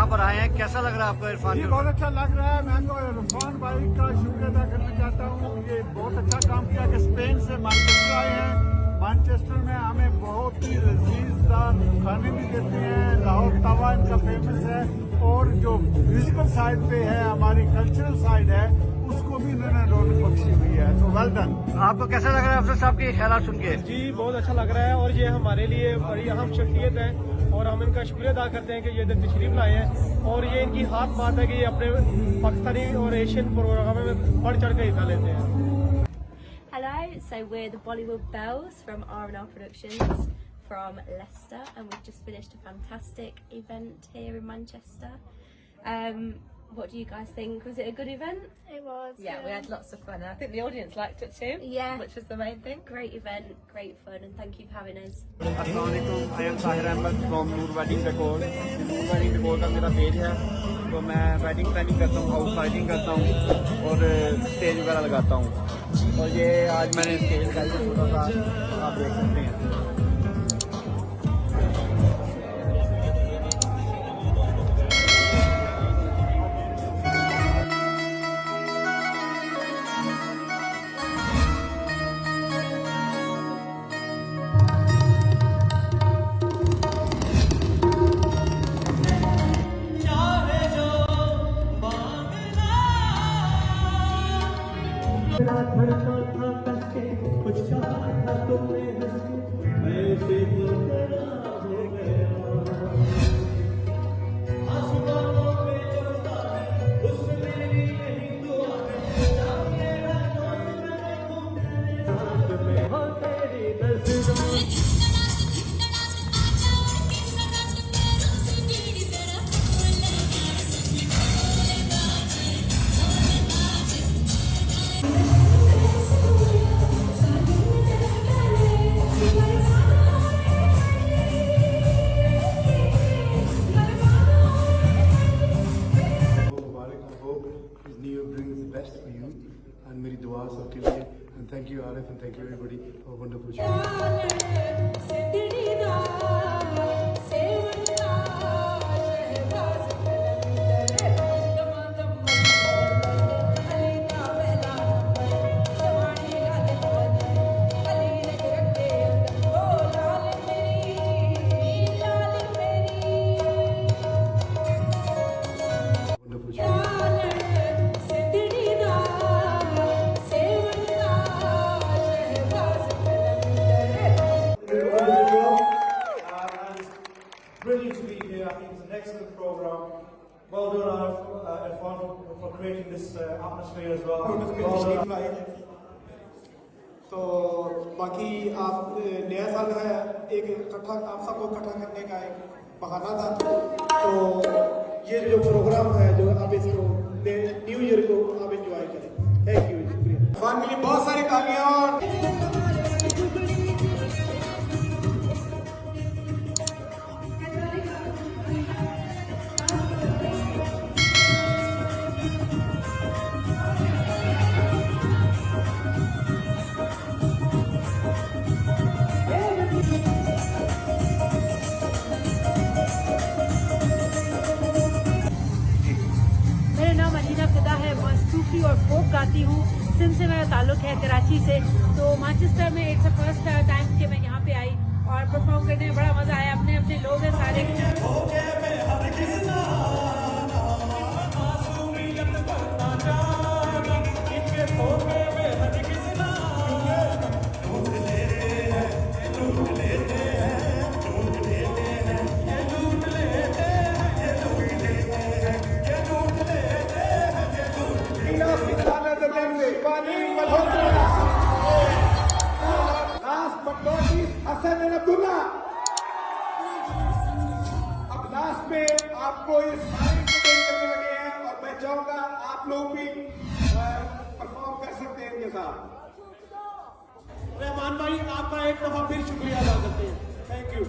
यहाँ पर आए हैं, कैसा लग रहा है आपको इरफान? ये बहुत अच्छा लग रहा है। मैं तो इरफान भाई का शुक्रिया अदा करना चाहता हूँ। ये बहुत अच्छा काम किया कि स्पेन से मैनचेस्टर आए हैं। मैनचेस्टर में हमें बहुत ही लजीजदार खाने भी देते हैं। लाहौर तवा इनका फेमस है और जो म्यूजिकल साइड पे है, हमारी कल्चरल साइड है, उसको भी इन्होंने रौनक बख्शी हुई है। तो वेल डन। आपको कैसा लग रहा है अफसर साहब के ख्याल सुन के? जी बहुत अच्छा लग रहा है और ये हमारे लिए बड़ी अहम शख्सियत है और हम इनका शुक्रिया अदा करते हैं कि ये इधर तशरीफ लाए हैं और ये इनकी खास बात है कि ये अपने पाकिस्तानी और एशियन प्रोग्राम में बढ़ चढ़ कर हिस्सा लेते हैं। Hello, so we're the Bollywood Bells from R&R Productions from Leicester, and we've just finished a fantastic event here in Manchester. What do you guys think? Was it a good event? It was. Yeah, we had lots of fun. I think the audience liked it too. Yeah. Which was the main thing. Great event, great fun, and thank you for having us. अस्सलामुअलैकुम, I am Ahmad from Noor Wedding Decor. Noor Wedding Decor का मेरा page है, तो मैं wedding planning करता हूँ, house fighting करता हूँ और स्टेज वगैरह लगाता हूँ। और ये आज मैंने स्टेज लगाई है छोटा सा, आप देख सकते हैं। मेरी दुआ सबके लिए and thank you Arif and thank you everybody for a wonderful show. Brilliant to be here. I think it's an excellent program. Well done, Arfan, for creating this atmosphere as well. Well done. तो बाकी आप नया साल है, एक इकट्ठा आप सबको इकट्ठा करने का एक बहाना था। तो ये जो प्रोग्राम है, जो आप इसको न्यू ईयर को आप एंजॉय करें। थैंक यू, शुक्रिया। अरफान के लिए बहुत सारी तालियां। सूफी और फोक गाती हूँ। सिंध से मेरा ताल्लुक है, कराची से। तो मैनचेस्टर में इट्स फर्स्ट टाइम कि मैं यहाँ पे आई और परफॉर्म करने में बड़ा मजा आया। अपने अपने लोग हैं सारे। अब लास्ट में आपको ये सारे करने लगे हैं और मैं चाहूंगा आप लोग भी परफॉर्म कर सकते हैं इनके साथ। रहमान भाई, आपका एक दफा फिर शुक्रिया अदा करते हैं। Thank you.